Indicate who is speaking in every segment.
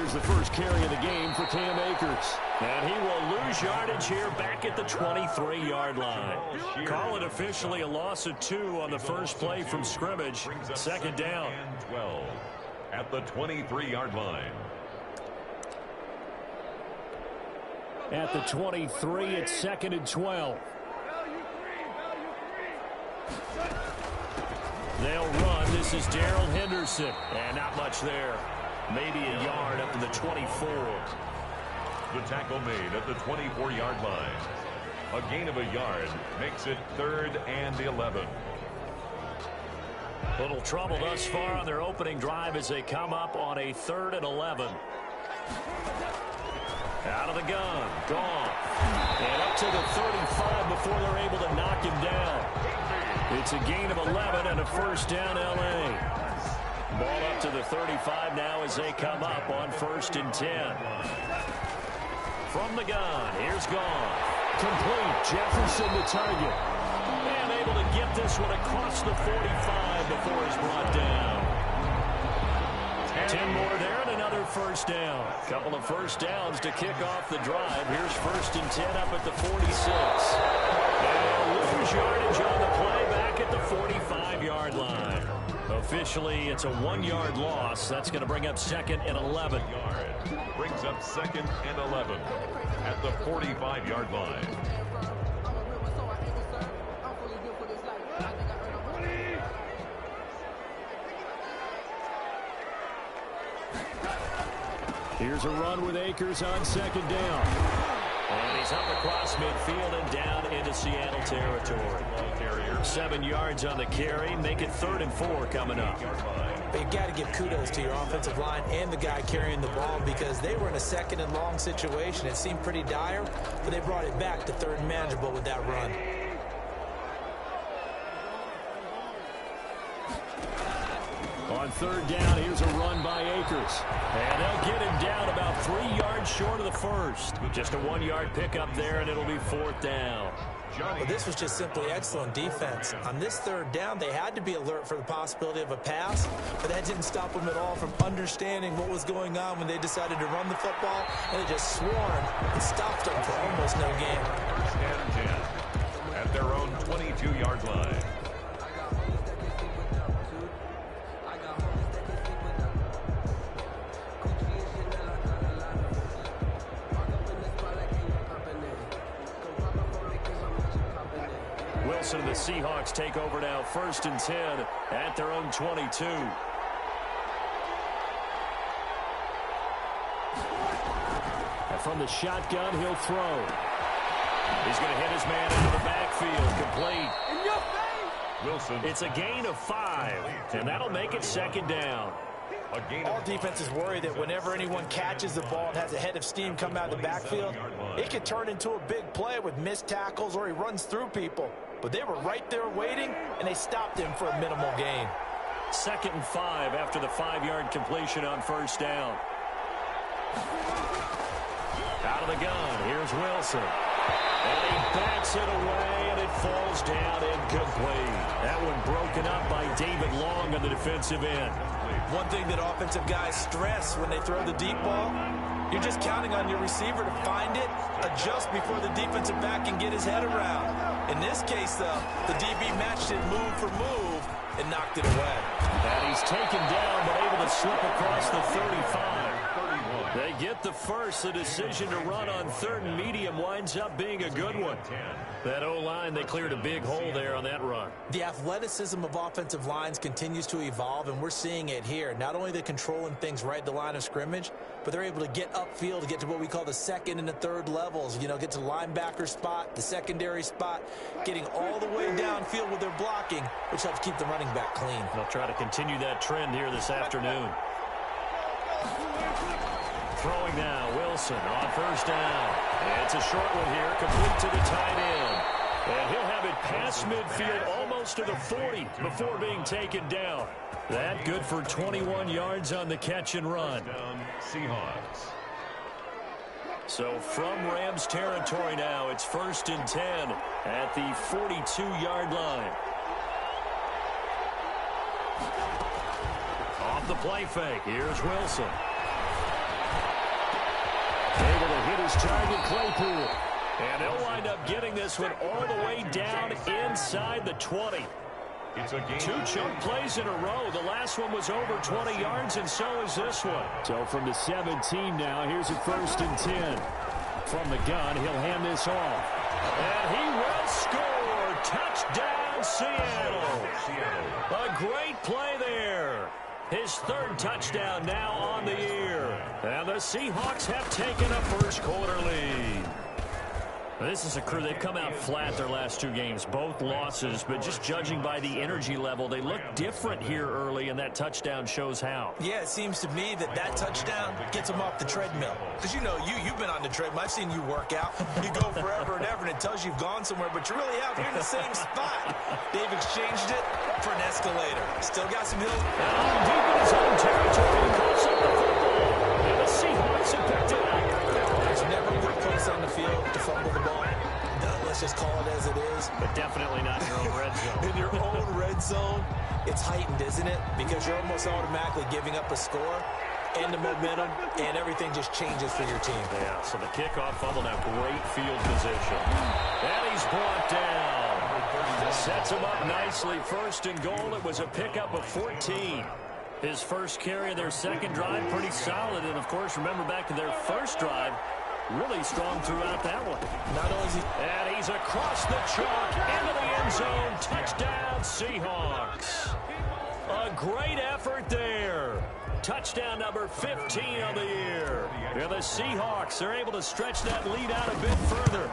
Speaker 1: Here's the first carry of the game for Cam Akers.
Speaker 2: And he will lose yardage here back at the 23-yard line. Call it officially a loss of 2 on the first play from scrimmage. Second down.
Speaker 3: 12 at the 23-yard line.
Speaker 1: At the 23, it's 2nd and 12. They'll run. This is Darrell Henderson.
Speaker 2: And not much there. Maybe a yard up to the 24.
Speaker 3: The tackle made at the 24-yard line. A gain of a yard makes it 3rd and 11.
Speaker 2: Little trouble thus far on their opening drive as they come up on a 3rd and 11. Out of the gun. Gone. And up to the 35 before they're able to knock him down. It's a gain of 11 and a first down, L.A. Ball up to the 35 now as they come up on 1st and 10. From the gun, here's Gone.
Speaker 1: Complete. Jefferson the target.
Speaker 2: And able to get this one across the 45 before he's brought down. 10 more there and another first down. Couple of first downs to kick off the drive. Here's 1st and 10 up at the 46. And lose yardage on the play back at the 45-yard line. Officially, it's a 1-yard loss. That's going to bring up 2nd and 11.
Speaker 3: Brings up 2nd and 11 at the 45-yard line.
Speaker 1: Here's a run with Akers on 2nd down.
Speaker 2: And he's up across midfield and down into Seattle territory. 7 yards on the carry. Make it 3rd and 4 coming up.
Speaker 4: But you've got to give kudos to your offensive line and the guy carrying the ball because they were in a 2nd and long situation. It seemed pretty dire, but they brought it back to 3rd and manageable with that run.
Speaker 1: On 3rd down, here's a run by Akers.
Speaker 2: And they'll get him down about 3 yards short of the first. Just a 1-yard pickup there, and it'll be 4th down.
Speaker 4: Well, this was just simply excellent defense. On this 3rd down, they had to be alert for the possibility of a pass, but that didn't stop them at all from understanding what was going on when they decided to run the football, and they just swarmed and stopped them for almost no gain.
Speaker 3: 1st and 10 at their own 22-yard line.
Speaker 2: Wilson and the Seahawks take over now. 1st and 10 at their own 22.
Speaker 1: And from the shotgun, he'll throw.
Speaker 2: He's going to hit his man out of the backfield. Complete.
Speaker 5: In your face!
Speaker 3: Wilson.
Speaker 2: It's a gain of 5, and that'll make it 2nd down.
Speaker 4: All defenses worry that whenever anyone catches the ball and has a head of steam come out of the backfield, it could turn into a big play with missed tackles or he runs through people. But they were right there waiting, and they stopped him for a minimal gain.
Speaker 2: 2nd and 5 after the 5-yard completion on 1st down. Out of the gun, here's Wilson. And he backs it away, and it falls down incomplete. That one broken up by David Long on the defensive end.
Speaker 4: One thing that offensive guys stress when they throw the deep ball, you're just counting on your receiver to find it, adjust before the defensive back can get his head around. In this case, though, the DB matched it move for move and knocked it away.
Speaker 2: And he's taken down but able to slip across the 35. They get the first. The decision to run on 3rd and medium winds up being a good one. That O-line, they cleared a big hole there on that run.
Speaker 4: The athleticism of offensive lines continues to evolve, and we're seeing it here. Not only they're controlling things right at the line of scrimmage, but they're able to get upfield to get to what we call the 2nd and the 3rd levels. You know, get to the linebacker spot, the secondary spot, getting all the way downfield with their blocking, which helps keep the running back clean.
Speaker 2: They'll try to continue that trend here this afternoon. Throwing now, Wilson on 1st down. It's a short one here, complete to the tight end. And he'll have it past midfield almost to the 40 before being taken down. That good for 21 yards on the catch and run.
Speaker 3: Seahawks.
Speaker 2: So from Rams territory now, it's 1st and 10 at the 42-yard line. Off the play fake, here's Wilson.
Speaker 1: his target, Claypool.
Speaker 2: And they'll wind up getting this one all the way down inside the 20.
Speaker 3: It's a game.
Speaker 2: 2 chunk plays in a row. The last one was over 20 yards, and so is this one.
Speaker 1: So from the 17 now, here's a 1st and 10. From the gun, he'll hand this off.
Speaker 2: And he will score. Touchdown, Seattle. A great play there. His 3rd touchdown now on the year. And the Seahawks have taken a first-quarter lead. This is a crew. They've come out flat their last 2 games, both losses, but just judging by the energy level, they look different here early, and that touchdown shows how.
Speaker 4: Yeah, it seems to me that touchdown gets them off the treadmill. Because, you know, you've been on the treadmill. I've seen you work out. You go forever and ever, and it tells you you've gone somewhere, but you really have. You're in the same spot. They've exchanged it for an escalator. Still got some hills.
Speaker 2: And deep in his own territory, cuts up the football, and the Seahawks have picked it up.
Speaker 4: There's never a good place on the field to fumble the ball. Let's just call it as it is.
Speaker 2: But definitely not in your own red zone.
Speaker 4: In your own red zone, it's heightened, isn't it? Because you're almost automatically giving up a score and the momentum, and everything just changes for your team.
Speaker 2: Yeah, so the kickoff fumble, now great field position. And he's brought down. Sets him up nicely. 1st and goal. It was a pickup of 14. His first carry of their 2nd drive, pretty solid. And, of course, remember back to their 1st drive, really strong throughout that one.
Speaker 4: Not only is he...
Speaker 2: And he's across the chalk into the end zone. Touchdown, Seahawks. A great effort there. Touchdown number 15 on the year. And the Seahawks are able to stretch that lead out a bit further.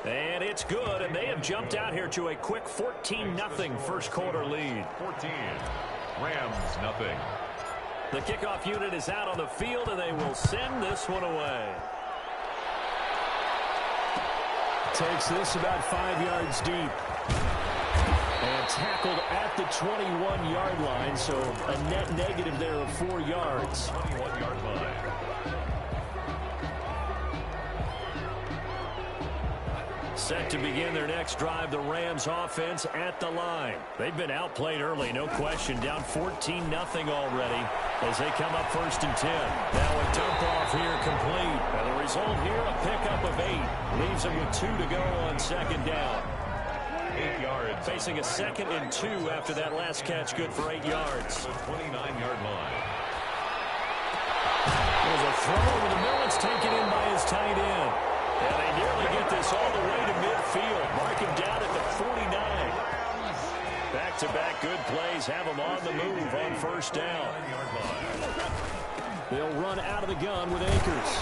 Speaker 2: And it's good, and they have jumped out here to a quick 14-0 first-quarter lead.
Speaker 3: 14. Rams, nothing.
Speaker 2: The kickoff unit is out on the field, and they will send this one away.
Speaker 1: Takes this about 5 yards deep. And tackled at the 21-yard line, so a net negative there of 4 yards.
Speaker 3: 21-yard line.
Speaker 2: Set to begin their next drive, the Rams offense at the line. They've been outplayed early, no question. Down 14-0 already as they come up 1st and 10. Now a dump off here complete. And the result here, a pickup of 8. Leaves them with 2 to go on 2nd down.
Speaker 3: 8 yards.
Speaker 2: Facing a 2nd and 2 after that last catch, good for 8 yards.
Speaker 3: The 29-yard line.
Speaker 2: There's a throw over the middle. It's taken in by his tight end. And they nearly get this all the way to midfield. Mark him down at the 49. Back-to-back good plays have him on the move on 1st down.
Speaker 1: They'll run out of the gun with Akers.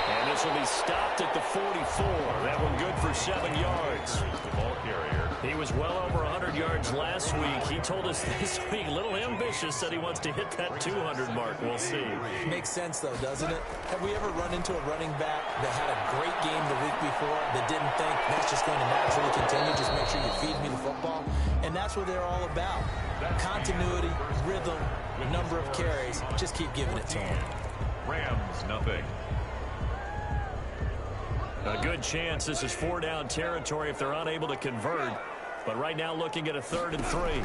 Speaker 2: And this will be stopped at the 44. That one good for 7 yards.
Speaker 3: The ball carrier.
Speaker 2: He was well over 100 yards last week. He told us this week, a little ambitious, said he wants to hit that 200 mark. We'll see.
Speaker 4: Makes sense, though, doesn't it? Have we ever run into a running back that had a great game the week before that didn't think that's just going to naturally continue? Just make sure you feed me the football. And that's what they're all about. Continuity, rhythm, number of carries. Just keep giving it to them.
Speaker 3: Rams, nothing.
Speaker 2: A good chance this is 4-down territory if they're unable to convert. But right now looking at a 3rd and 3.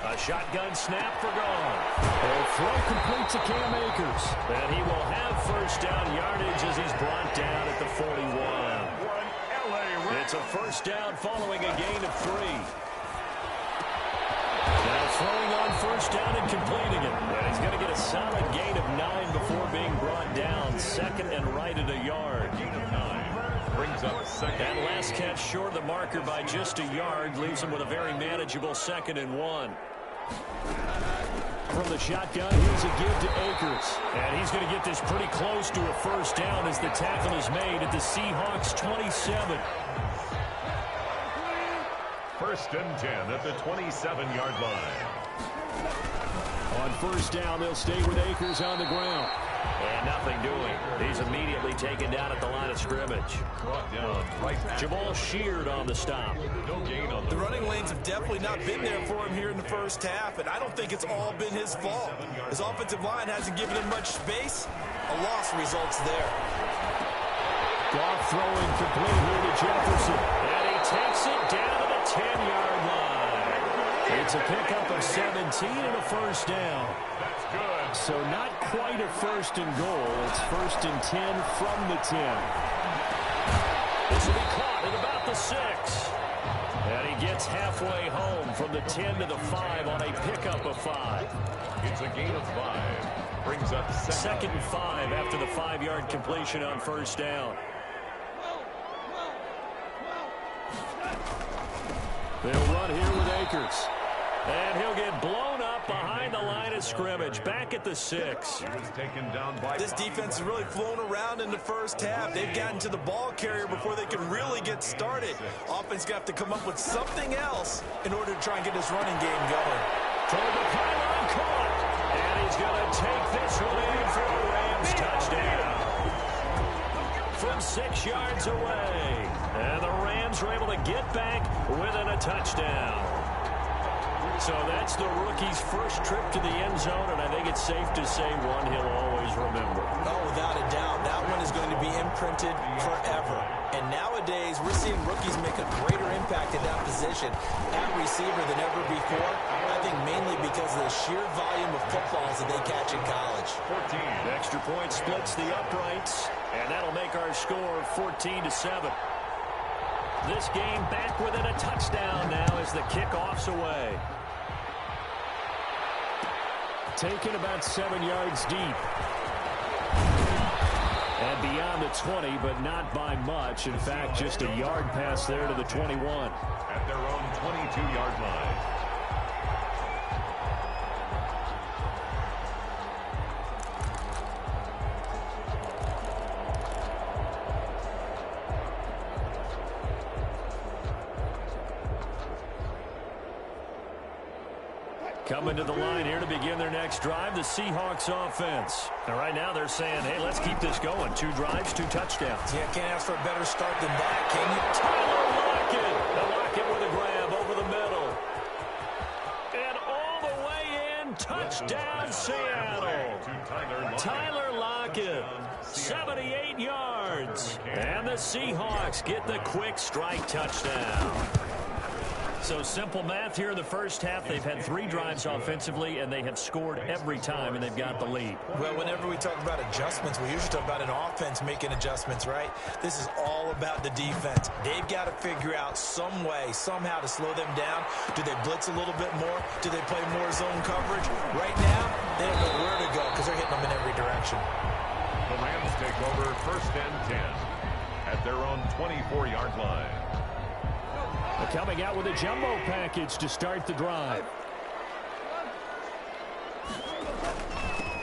Speaker 2: A shotgun snap for gone.
Speaker 1: A throw complete to Cam Akers.
Speaker 2: And he will have 1st down yardage as he's brought down at the 41. It's a 1st down following a gain of 3. Now throwing on 1st down and completing it. And he's going to get a solid gain of 9 before being brought down. 2nd and right at a yard.
Speaker 3: Gain of 9. Brings up 2nd.
Speaker 2: That last catch short of the marker by just a yard. Leaves him with a very manageable 2nd and 1.
Speaker 1: From the shotgun, here's a give to Akers.
Speaker 2: And he's going to get this pretty close to a 1st down as the tackle is made at the Seahawks 27.
Speaker 3: 1st and 10 at the 27-yard line.
Speaker 1: On 1st down, they'll stay with Akers on the ground.
Speaker 2: And nothing doing. He's immediately taken down at the line of scrimmage.
Speaker 3: Brought down right at
Speaker 2: Jamal Sheard on the stop.
Speaker 3: no gain on
Speaker 4: The running lanes have definitely not been there for him here in the 1st half, and I don't think it's all been his fault. His offensive line hasn't given him much space. A loss results there.
Speaker 1: Goff throwing complete here to Jefferson.
Speaker 2: And he takes it down to the 10-yard line.
Speaker 1: It's a pickup of 17 and a 1st down.
Speaker 3: That's good.
Speaker 1: So not quite a first and goal. It's 1st and 10 from the 10.
Speaker 2: This will be caught at about the 6. And he gets halfway home from the 10 to the 5 on a pickup of 5.
Speaker 3: It's a gain of 5. Brings up
Speaker 2: second and 5 after the 5-yard completion on first down.
Speaker 1: They'll run here with Akers.
Speaker 2: And he'll get blown up behind the line of scrimmage, back at the 6.
Speaker 3: He was taken down by
Speaker 4: this defense has really flown around in the first half. They've gotten to the ball carrier before they can really get started. Offense got to come up with something else in order to try and get this running game going.
Speaker 2: Toward the pylon, caught. And he's going to take this one in for a Rams touchdown. From 6 yards away. And the Rams are able to get back within a touchdown. So that's the rookie's first trip to the end zone, and I think it's safe to say one he'll always remember.
Speaker 4: Oh, without a doubt, that one is going to be imprinted forever. And nowadays, we're seeing rookies make a greater impact at that position at receiver than ever before. I think mainly because of the sheer volume of footballs that they catch in college.
Speaker 2: 14. Extra point splits the uprights, and that'll make our score 14-7. This game back within a touchdown now as the kickoff's away.
Speaker 1: Taken about 7 yards deep. And beyond the 20, but not by much. In fact, just a yard pass there to the 21.
Speaker 3: At their own 22-yard line.
Speaker 2: Coming to the line here to begin their next drive, the Seahawks offense. And right now they're saying, hey, let's keep this going. 2 drives, 2 touchdowns.
Speaker 4: Yeah, can't ask for a better start than that, can you?
Speaker 2: Tyler Lockett. Lockett with a grab over the middle. And all the way in, touchdown Seattle. Tyler Lockett, 78 yards. And the Seahawks get the quick strike touchdown. So simple math here in the first half. They've had 3 drives offensively, and they have scored every time, and they've got the lead.
Speaker 4: Well, whenever we talk about adjustments, we usually talk about an offense making adjustments, right? This is all about the defense. They've got to figure out some way, somehow to slow them down. Do they blitz a little bit more? Do they play more zone coverage? Right now, they don't know where to go because they're hitting them in every direction.
Speaker 3: The Rams take over 1st and 10 at their own 24-yard line.
Speaker 1: Coming out with a jumbo package to start the drive.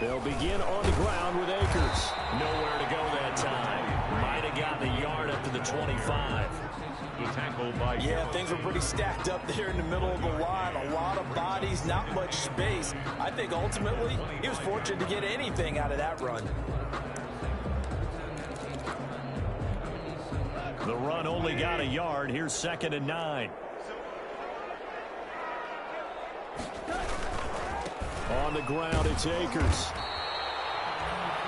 Speaker 1: They'll begin on the ground with Akers.
Speaker 2: Nowhere to go that time. Might have gotten a yard up to the 25.
Speaker 3: The tackle by
Speaker 4: things were pretty stacked up there in the middle of the line. A lot of bodies, not much space. I think ultimately he was fortunate to get anything out of that run.
Speaker 2: The run only got a yard. Here's 2nd and 9.
Speaker 1: On the ground, it's Akers.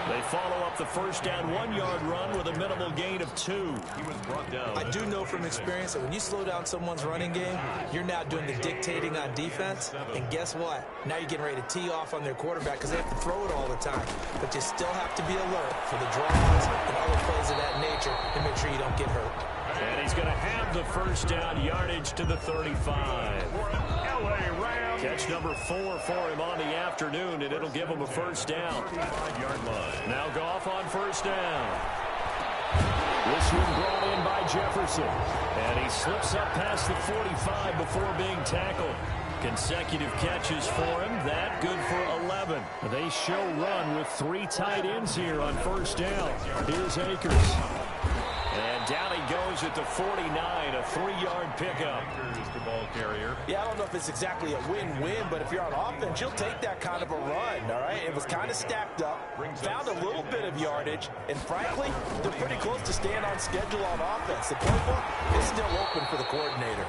Speaker 2: They follow up the first down 1-yard run with a minimal gain of 2.
Speaker 3: He was brought down.
Speaker 4: I do know from experience that when you slow down someone's running game, you're now doing the dictating on defense. And guess what? Now you're getting ready to tee off on their quarterback because they have to throw it all the time. But you still have to be alert for the draws and other plays of that nature to make sure you don't get hurt.
Speaker 2: And he's going to have the first down yardage to the 35. Catch number 4 for him on the afternoon, and it'll give him a first down.
Speaker 3: 5-yard line.
Speaker 2: Now Goff on first down.
Speaker 1: This one brought in by Jefferson.
Speaker 2: And he slips up past the 45 before being tackled. Consecutive catches for him. That good for 11.
Speaker 1: They show run with 3 tight ends here on first down. Here's Akers.
Speaker 2: And down he goes at the 49, a 3-yard pickup.
Speaker 3: Akers, the ball carrier.
Speaker 4: Yeah, I don't know if it's exactly a win-win, but if you're on offense, you'll take that kind of a run, all right? It was kind of stacked up, found a little bit of yardage, and frankly, they're pretty close to staying on schedule on offense. The playbook is still open for the coordinator.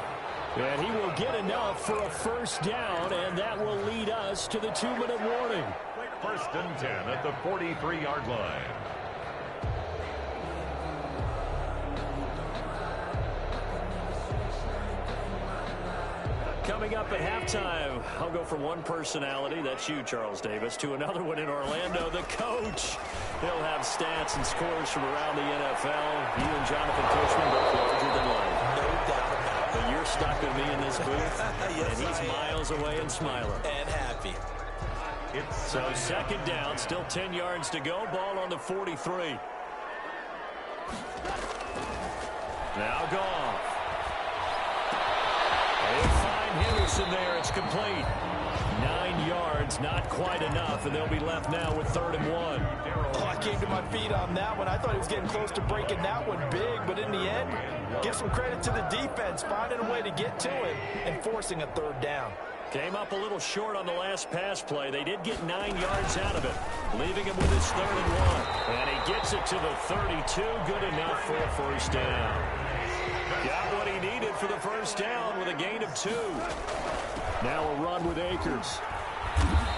Speaker 1: And he will get enough for a first down, and that will lead us to the 2-minute warning.
Speaker 3: 1st and 10 at the 43-yard line.
Speaker 2: coming up at halftime. I'll go from one personality, that's you, Charles Davis, to another one in Orlando, the coach. He'll have stats and scores from around the NFL. You and Jonathan Coachman both larger than life.
Speaker 4: No doubt about it.
Speaker 2: But you're stuck with me in this booth,
Speaker 4: Yes,
Speaker 2: and he's miles away and smiling.
Speaker 4: And happy.
Speaker 2: So second down, still 10 yards to go. Ball on the 43. Now Goff. They'll find Henderson there. It's complete. 9 yards, not quite enough, and they'll be left now with 3rd and 1.
Speaker 4: Oh, I came to my feet on that one. I thought he was getting close to breaking that one big, but in the end, give some credit to the defense, finding a way to get to it and forcing a 3rd down.
Speaker 2: Came up a little short on the last pass play. They did get 9 yards out of it, leaving him with his 3rd and 1. And he gets it to the 32. Good enough for a first down. Got what he needed for the first down with a gain of 2. Now a run with Akers.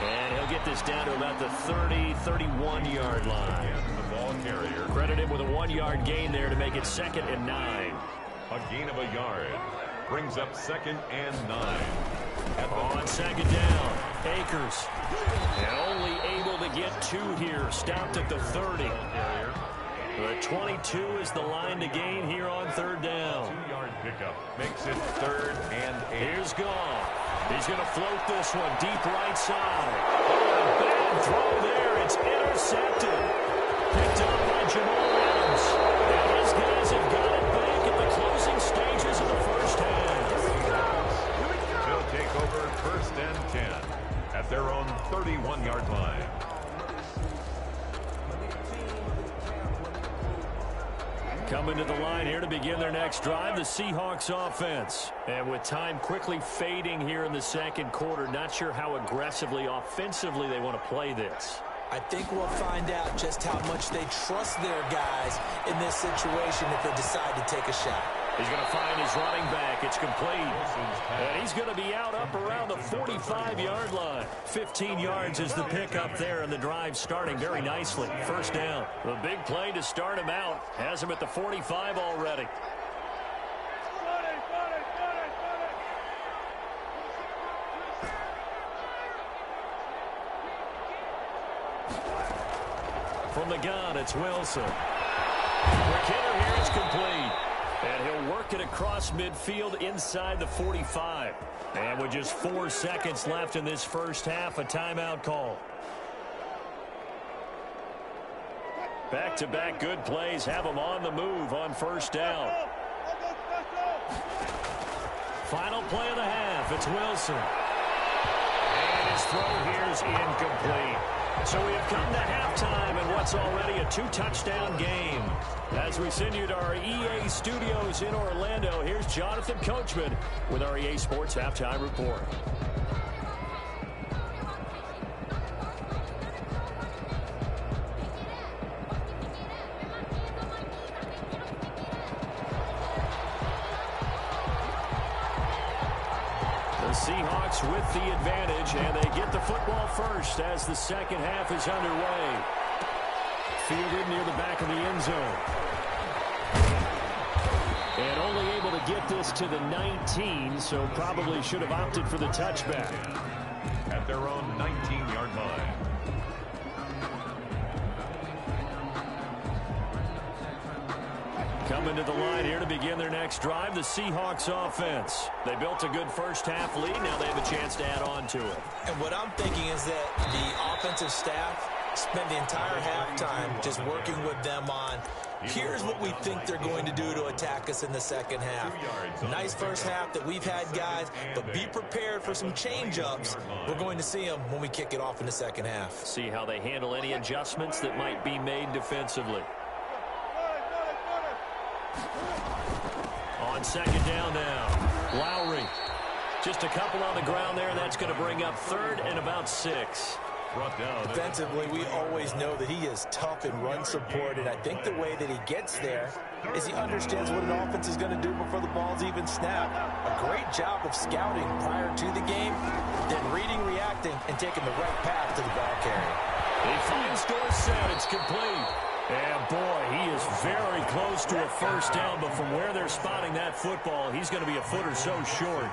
Speaker 2: And he'll get this down to about the 30, 31-yard line.
Speaker 3: The ball carrier.
Speaker 2: Credit him with a 1-yard gain there to make it 2nd and 9.
Speaker 3: A gain of a yard brings up 2nd and 9.
Speaker 2: On 2nd down, Akers. And only able to get 2 here. Stopped at the 30. The 22 is the line to gain here on 3rd down.
Speaker 3: 2-yard pickup makes it 3rd and 8.
Speaker 2: Here's Goff. He's going to float this one deep right side. Oh, a bad throw there. It's intercepted. Picked up by Jamal Adams. And his guys have got it back at the closing stages of the first half.
Speaker 3: They'll take over 1st and 10 at their own 31-yard line.
Speaker 2: Coming to the line here to begin their next drive, the Seahawks offense. And with time quickly fading here in the 2nd quarter, not sure how aggressively, offensively they want to play this.
Speaker 4: I think we'll find out just how much they trust their guys in this situation if they decide to take a shot.
Speaker 2: He's going to find his running back. It's complete. And he's going to be out up around the 45-yard line. 15 yards is the pickup there, and the drive starting very nicely. First down. The big play to start him out. Has him at the 45 already. From the gun, it's Wilson. McKinnon here is complete. And he'll work it across midfield inside the 45. And with just 4 seconds left in this first half, a timeout call. Back-to-back good plays have them on the move on first down. Final play of the half, it's Wilson. And his throw here is incomplete. So we have come to halftime in what's already a 2-touchdown game. As we send you to our EA studios in Orlando, here's Jonathan Coachman with our EA Sports Halftime Report. The Seahawks with the advantage, and they get the football first as the second half is underway. Fielded near the back of the end zone. And only able to get this to the 19, so probably should have opted for the touchback.
Speaker 3: At their own 19-yard line.
Speaker 2: Coming to the line here to begin their next drive, the Seahawks offense. They built a good first half lead. Now they have a chance to add on to it.
Speaker 4: And what I'm thinking is that the offensive staff spent the entire halftime just working with them on, here's what we think they're going to do to attack us in the second half. Nice first half that we've had, guys, but be prepared for some change-ups. We're going to see them when we kick it off in the second half.
Speaker 2: See how they handle any adjustments that might be made defensively. On second down now, Lowry. Just a couple on the ground there, and that's going to bring up 3rd and about 6.
Speaker 3: Brought down.
Speaker 4: Defensively, we always know that he is tough in run support, and I think the way that he gets there is he understands what an offense is going to do before the ball's even snapped. A great job of scouting prior to the game, then reading, reacting, and taking the right path to the ball carrier.
Speaker 2: He finds Dorsett. It's complete. And, boy, he is very close to a first down, but from where they're spotting that football, he's going to be a foot or so short.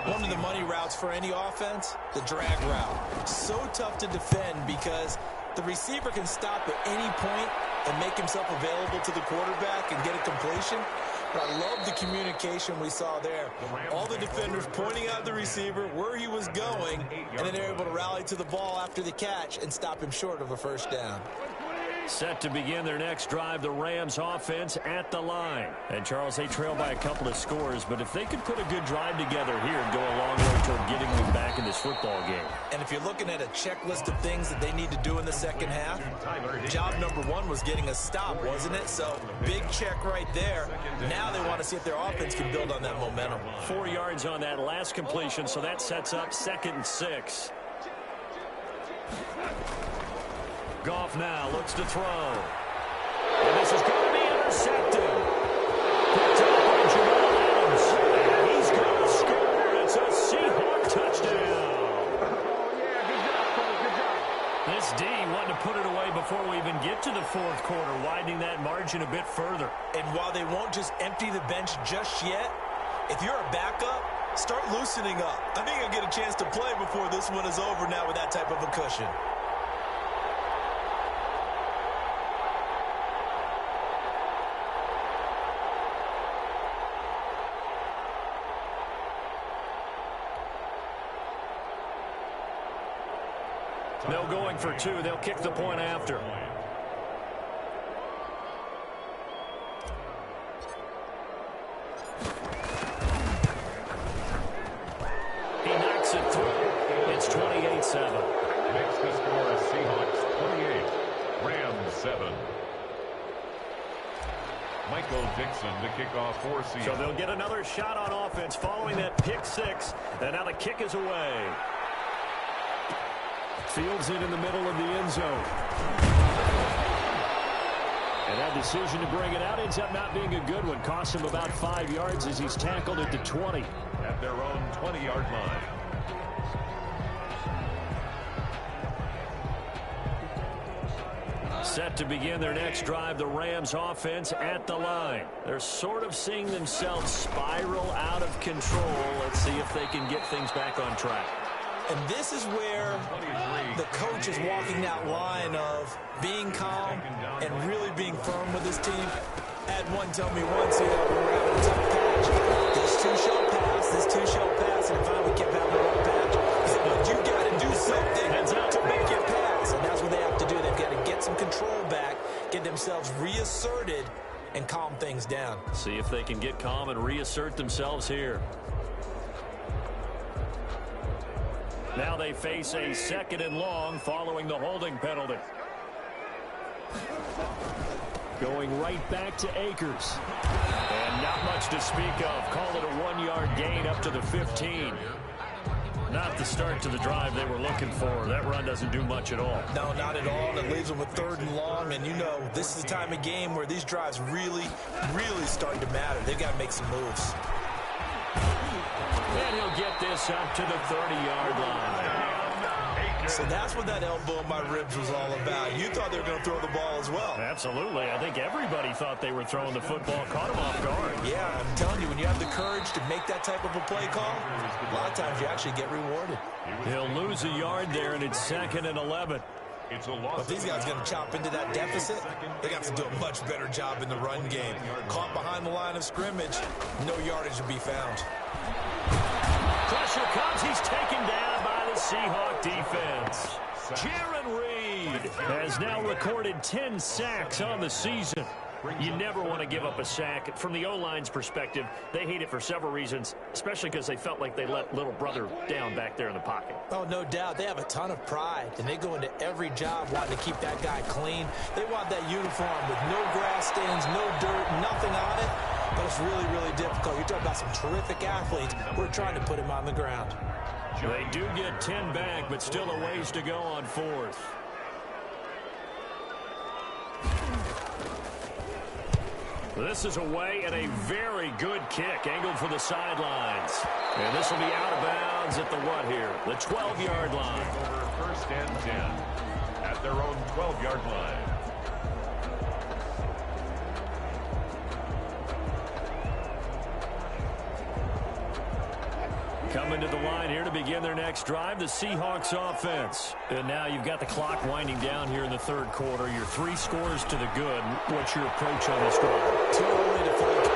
Speaker 4: One of the money routes for any offense, the drag route. So tough to defend because the receiver can stop at any point and make himself available to the quarterback and get a completion. But I love the communication we saw there. All the defenders pointing out the receiver, where he was going, and then they're able to rally to the ball after the catch and stop him short of a first down.
Speaker 2: Set to begin their next drive, the Rams offense at the line. And, Charles, they trail by a couple of scores, but if they could put a good drive together here and go a long way toward getting them back in this football game.
Speaker 4: And if you're looking at a checklist of things that they need to do in the second half, job number one was getting a stop, wasn't it? So, big check right there. Now they want to see if their offense can build on that momentum.
Speaker 2: 4 yards on that last completion, so that sets up 2nd and 6. Goff now looks to throw. And this is going to be intercepted. Picked up by Jamal Adams. And he's going to score. It's a Seahawk touchdown. This D wanting to put it away before we even get to the fourth quarter, widening that margin a bit further.
Speaker 4: And while they won't just empty the bench just yet, if you're a backup, start loosening up. I think you'll get a chance to play before this one is over now with that type of a cushion.
Speaker 2: No going for two. They'll kick the point after. He knocks it through. It's 28-7.
Speaker 3: Makes the score Seahawks 28, Rams 7. Michael Dixon to kick off for Seahawks.
Speaker 2: So they'll get another shot on offense following that pick six. And now the kick is away. Fields it in the middle of the end zone. And that decision to bring it out ends up not being a good one. Costs him about 5 yards as he's tackled at the 20.
Speaker 3: At their own 20-yard line.
Speaker 2: Set to begin their next drive, the Rams offense at the line. They're sort of seeing themselves spiral out of control. Let's see if they can get things back on track.
Speaker 4: And this is where the coach is walking that line of being calm and really being firm with his team. Had one tell me once, when we're having a tough patch, this too shall pass, this too shall pass, and finally we kept having a rough patch. He said, but you got to do something to make it pass, and that's what they have to do. They've got to get some control back, get themselves reasserted, and calm things down.
Speaker 2: See if they can get calm and reassert themselves here. Now they face a 2nd and long following the holding penalty. Going right back to Akers. And not much to speak of. Call it a 1-yard gain up to the 15. Not the start to the drive they were looking for. That run doesn't do much at all.
Speaker 4: No, not at all. And it leaves them with 3rd and long. And, you know, this is the time of game where these drives really start to matter. They've got to make some moves.
Speaker 2: And he'll get this up to the 30-yard line.
Speaker 4: So that's what that elbow in my ribs was all about. You thought they were going to throw the ball as well.
Speaker 2: Absolutely. I think everybody thought they were throwing the football. Caught him off guard.
Speaker 4: Yeah, I'm telling you, when you have the courage to make that type of a play call, a lot of times you actually get rewarded.
Speaker 2: He'll lose a yard there, and it's 2nd and 11.
Speaker 3: It's a loss.
Speaker 4: If these guys are going to chop into that deficit, they got to do a much better job in the run game. Caught behind the line of scrimmage, no yardage to be found.
Speaker 2: Pressure comes. He's taken down by the Seahawk defense. Jaron Reed has now recorded 10 sacks on the season. You never want to give up a sack. From the O-line's perspective, they hate it for several reasons, especially because they felt like they let little brother down back there in the pocket.
Speaker 4: Oh, no doubt. They have a ton of pride, and they go into every job wanting to keep that guy clean. They want that uniform with no grass stains, no dirt, nothing on it. But it's really difficult. You're talking about some terrific athletes. We're trying to put him on the ground.
Speaker 2: They do get 10 back, but still a ways to go on 4th. This is away and a very good kick, angled for the sidelines. And this will be out of bounds at the what here? The 12-yard line.
Speaker 3: Over 1st and 10 at their own 12-yard line.
Speaker 2: Coming to the line here to begin their next drive, the Seahawks offense. And now you've got the clock winding down here in the third quarter. Your 3 scores to the good. What's your approach on this drive?
Speaker 4: Too early to find.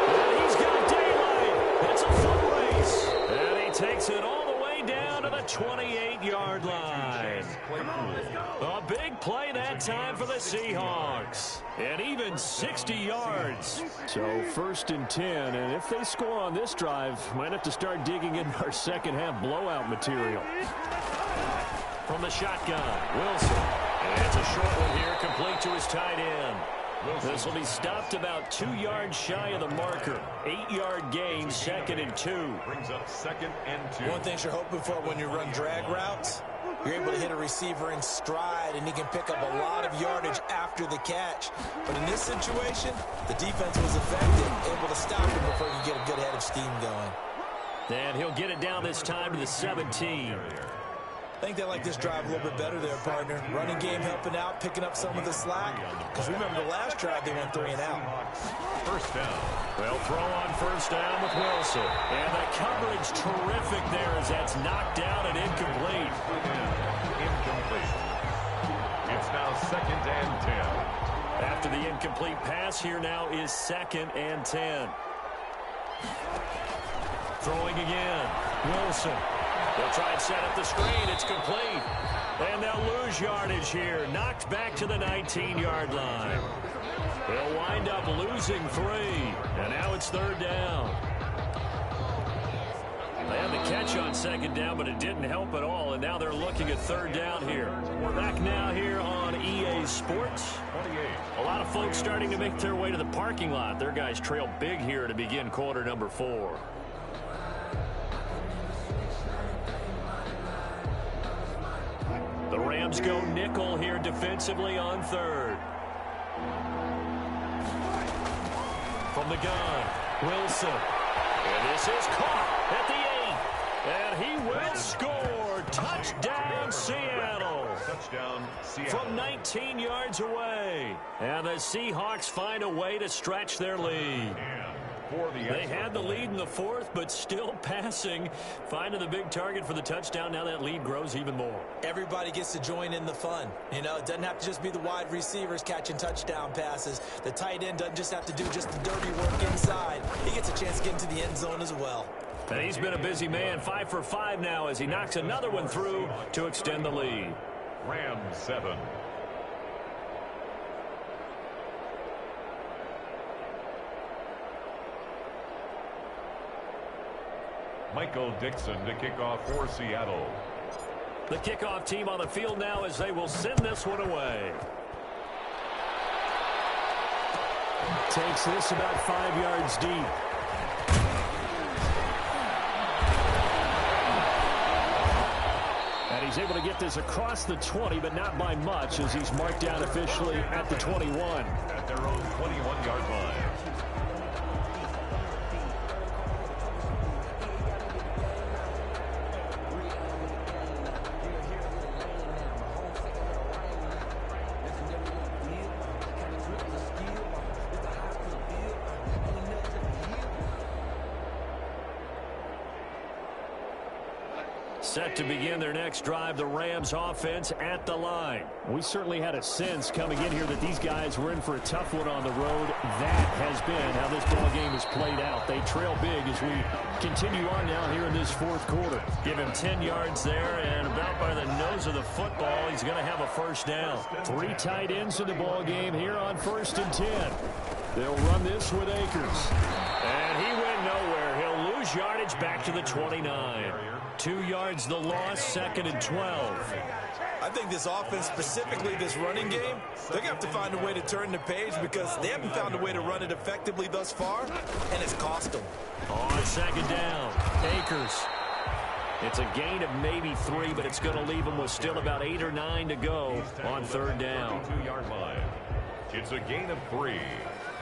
Speaker 2: He's got daylight. It's a foot race. And he takes it all the way down to the 28-yard line. A big play that time for the Seahawks. And even 60 yards.
Speaker 1: So 1st and 10, and if they score on this drive, might have to start digging in our second half blowout material.
Speaker 2: From the shotgun, Wilson. And it's a short one here, complete to his tight end. This will be stopped about 2 yards shy of the marker. 8-yard gain, 2nd and 2.
Speaker 3: Brings up 2nd and 2.
Speaker 4: One thing you're hoping for when you run drag routes, you're able to hit a receiver in stride, and he can pick up a lot of yardage after the catch. But in this situation, the defense was effective, able to stop him before you get a good head of steam going.
Speaker 2: And he'll get it down this time to the 17.
Speaker 4: I think they like this drive a little bit better there, partner. Running game helping out, picking up some of the slack. Because remember the last drive, they went 3 and out.
Speaker 3: First down.
Speaker 2: Well, throw on first down with Wilson. And the coverage terrific there as that's knocked down and incomplete.
Speaker 3: Incomplete. It's now 2nd and 10.
Speaker 2: After the incomplete pass, here now is 2nd and 10. Throwing again. Wilson. They'll try and set up the screen. It's complete. And they'll lose yardage here. Knocked back to the 19-yard line. They'll wind up losing 3. And now it's 3rd down. They had the catch on 2nd down, but it didn't help at all. And now they're looking at 3rd down here. We're back now here on EA Sports.
Speaker 3: 28.
Speaker 2: A lot of folks starting to make their way to the parking lot. Their guys trail big here to begin quarter number 4. The Rams go nickel here defensively on 3rd. From the gun, Wilson. And this is caught at the 8. And he will score. Touchdown, Seattle.
Speaker 3: Touchdown, Seattle.
Speaker 2: From 19 yards away. And the Seahawks find a way to stretch their lead. They had the lead in the 4th, but still passing. Finding the big target for the touchdown. Now that lead grows even more.
Speaker 4: Everybody gets to join in the fun. You know, it doesn't have to just be the wide receivers catching touchdown passes. The tight end doesn't just have to do just the dirty work inside. He gets a chance to get into the end zone as well.
Speaker 2: And he's been a busy man. 5 for 5 now as he knocks another one through to extend the lead.
Speaker 3: Rams 7. Michael Dixon to kick off for Seattle.
Speaker 2: The kickoff team on the field now as they will send this one away.
Speaker 1: Takes this about 5 yards deep. And he's able to get this across the 20, but not by much as he's marked down officially at the 21.
Speaker 3: At their own 21-yard line.
Speaker 2: Set to begin their next drive, the Rams offense at the line.
Speaker 1: We certainly had a sense coming in here that these guys were in for a tough one on the road. That has been how this ball game has played out. They trail big as we continue on now here in this 4th quarter.
Speaker 2: Give him 10 yards there, and about by the nose of the football, he's going to have a first down.
Speaker 1: 3 tight ends in the ball game here on 1st and 10. They'll run this with Akers.
Speaker 2: And he went nowhere. He'll lose yardage back to the 29. 2 yards the loss, 2nd and 12.
Speaker 4: I think this offense, specifically this running game, they're going to have to find a way to turn the page because they haven't found a way to run it effectively thus far, and it's cost them.
Speaker 2: On 2nd down, Akers. It's a gain of maybe 3, but it's going to leave them with still about 8 or 9 to go on 3rd down.
Speaker 3: 2-yard line. It's a gain of 3.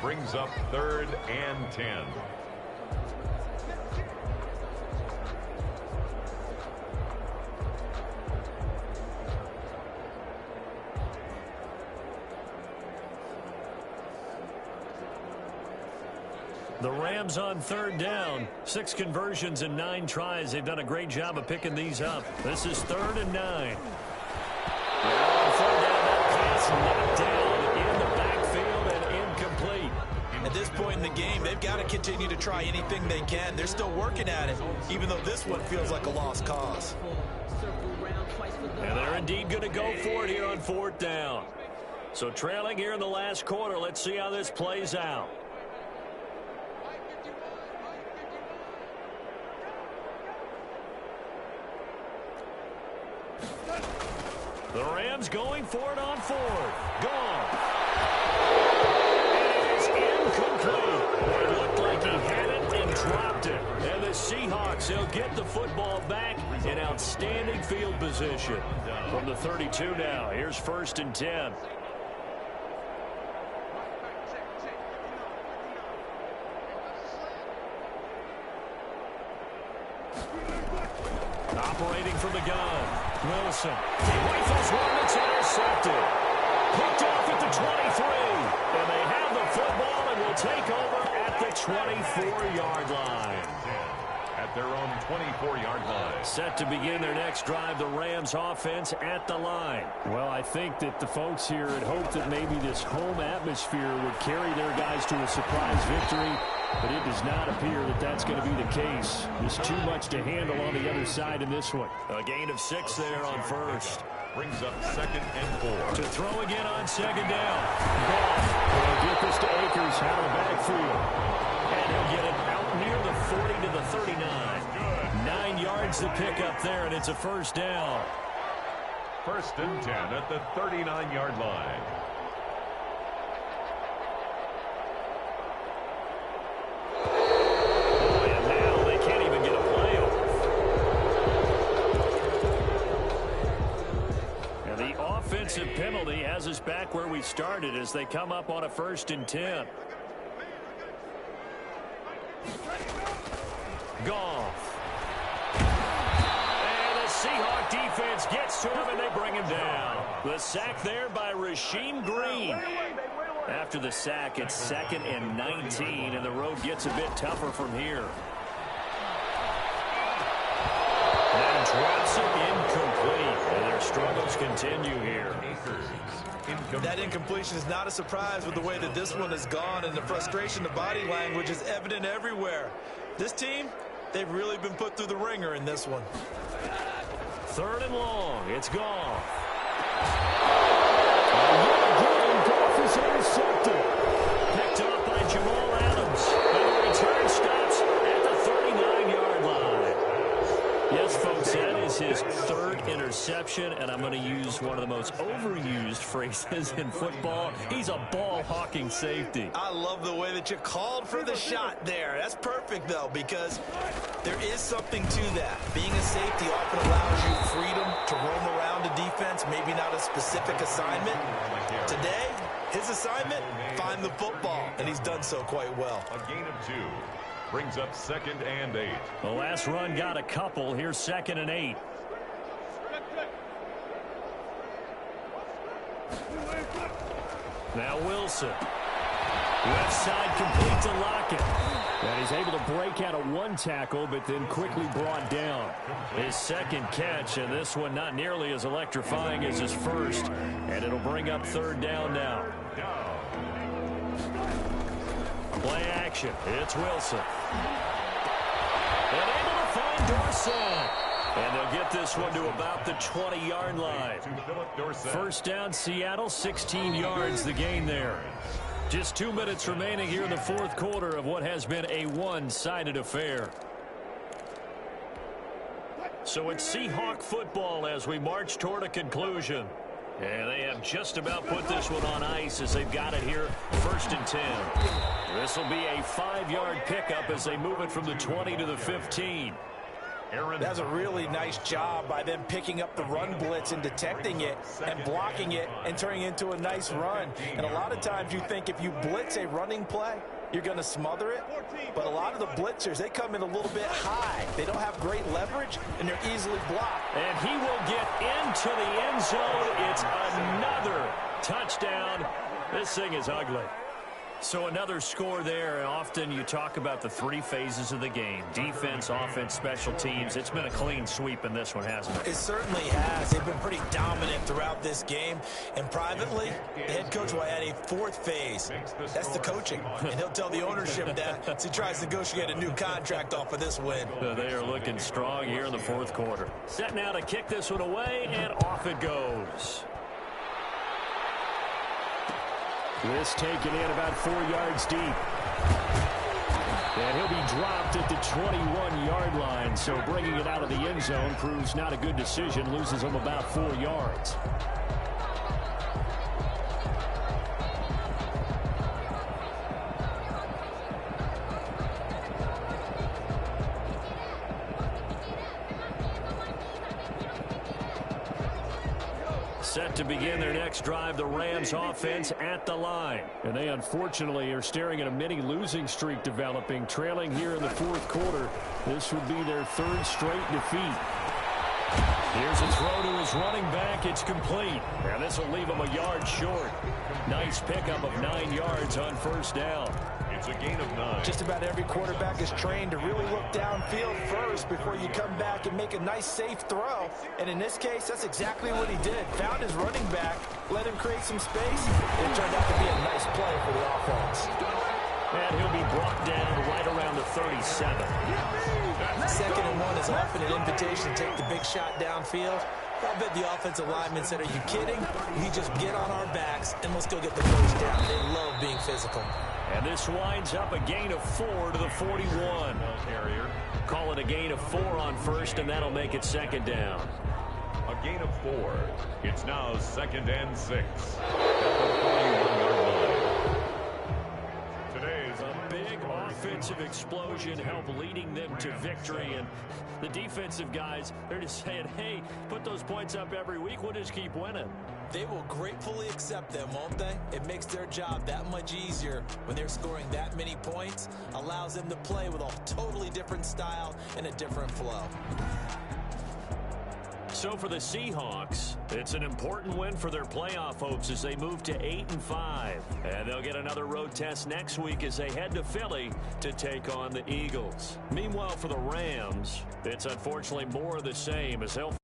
Speaker 3: Brings up 3rd and 10.
Speaker 2: The Rams on third down. 6 conversions and 9 tries. They've done a great job of picking these up. This is 3rd and 9. On third down, that pass knocked down in the backfield and incomplete.
Speaker 4: At this point in the game, they've got to continue to try anything they can. They're still working at it, even though this one feels like a lost cause.
Speaker 2: And they're indeed going to go for it here on 4th down. So trailing here in the last quarter, let's see how this plays out. The Rams going for it on 4th. Gone. And it is incomplete. It looked like he had it and dropped it. And the Seahawks, they'll get the football back in outstanding field position. From the 32 now, here's 1st and 10. Operating from the gun, Wilson. He rifles one that's intercepted. Picked off at the 23. And they have the football and will take over at the 24-yard line.
Speaker 3: At their own 24-yard line.
Speaker 2: Set to begin their next drive, the Rams offense at the line.
Speaker 1: Well, I think that the folks here had hoped that maybe this home atmosphere would carry their guys to a surprise victory, but it does not appear that that's going to be the case. There's too much to handle on the other side in this one.
Speaker 2: A gain of 6 there on 1st.
Speaker 3: Brings up 2nd and 4.
Speaker 2: To throw again on 2nd down.
Speaker 1: They'll get this to Akers out of the backfield.
Speaker 2: And he'll get it out near the 40 to the 39. 9 yards to pick up there, and it's a 1st down.
Speaker 3: 1st and 10 at the 39-yard line.
Speaker 2: And now they can't even get a play off. And the offensive penalty has us back where we started as they come up on a 1st and 10. Goff. And the Seahawk defense gets to him, and they bring him down. The sack there by Rasheem Green. After the sack, it's 2nd and 19, and the road gets a bit tougher from here. Now drops it incomplete, and their struggles continue here.
Speaker 4: That incompletion is not a surprise with the way that this one has gone, and the frustration, the body language is evident everywhere. This team, they've really been put through the ringer in this one.
Speaker 2: 3rd and long. It's gone.
Speaker 1: Goff is intercepted.
Speaker 2: Picked off by Jamal Adams. And the return stops at the 39-yard line. Yes, folks, that is his 3rd interception, and I'm going to use one of the most overused phrases in football. He's a ball-hawking safety.
Speaker 4: I love the way that you called for the shot there. That's perfect, though, because there is something to that. Being a safety often allows you freedom to roam around a defense, maybe not a specific assignment. Today, his assignment, find the football, and he's done so quite well.
Speaker 3: A gain of 2. Brings up 2nd and 8.
Speaker 2: The last run got a couple. Here's 2nd and 8. Now Wilson. Left side complete to Lockett.
Speaker 1: And he's able to break out of one tackle, but then quickly brought down.
Speaker 2: His 2nd catch, and this one not nearly as electrifying as his 1st. And it'll bring up 3rd down now. Play action. It's Wilson. And able to find Dorsett. And they'll get this one to about the 20-yard line. 1st down, Seattle, 16 yards the gain there. Just 2 minutes remaining here in the 4th quarter of what has been a one-sided affair. So it's Seahawk football as we march toward a conclusion. And they have just about put this one on ice as they've got it here, 1st and 10. This will be a 5-yard pickup as they move it from the 20 to the 15.
Speaker 4: That's a really nice job by them picking up the run blitz and detecting it and blocking it and turning it into a nice run. And a lot of times you think if you blitz a running play, you're going to smother it. But a lot of the blitzers, they come in a little bit high. They don't have great leverage, and they're easily blocked.
Speaker 2: And he will get into the end zone. It's another touchdown. This thing is ugly. So another score there. Often you talk about the three phases of the game: defense, offense, special teams. It's been a clean sweep in this one, hasn't it?
Speaker 4: It certainly has. They've been pretty dominant throughout this game. And privately, the head coach will add a fourth phase. That's the coaching. And he'll tell the ownership that as he tries to negotiate a new contract off of this win.
Speaker 2: They are looking strong here in the fourth quarter. Set now to kick this one away, and off it goes.
Speaker 1: This taken in about 4 yards deep. And he'll be dropped at the 21-yard line. So bringing it out of the end zone proves not a good decision. Loses him about 4 yards.
Speaker 2: Set to begin their next drive, the Rams offense at the line.
Speaker 1: And they unfortunately are staring at a mini losing streak developing, trailing here in the fourth quarter. This would be their third straight defeat.
Speaker 2: Here's a throw to his running back. It's complete. And this will leave him a yard short. Nice pickup of 9 yards on first down.
Speaker 3: It's a gain of 9.
Speaker 4: Just about every quarterback is trained to really look downfield first before you come back and make a nice, safe throw. And in this case, that's exactly what he did. Found his running back, let him create some space. It turned out to be a nice play for the offense.
Speaker 2: And he'll be brought down right around the 37.
Speaker 4: 2nd and 1 is often an invitation to take the big shot downfield. I bet the offensive lineman said, are you kidding? We just get on our backs and let's go get the first down. They love being physical.
Speaker 2: And this winds up a gain of 4 to the 41. Call it a gain of 4 on first, and that'll make it 2nd down.
Speaker 3: A gain of 4. It's now 2nd and 6. At the 41-yard line. Today's
Speaker 2: a big offensive explosion helped leading them to victory. And the defensive guys, they're just saying, hey, put those points up every week. We'll just keep winning.
Speaker 4: They will gratefully accept them, won't they? It makes their job that much easier when they're scoring that many points. Allows them to play with a totally different style and a different flow.
Speaker 2: So for the Seahawks, it's an important win for their playoff hopes as they move to 8-5. And they'll get another road test next week as they head to Philly to take on the Eagles. Meanwhile, for the Rams, it's unfortunately more of the same as they'll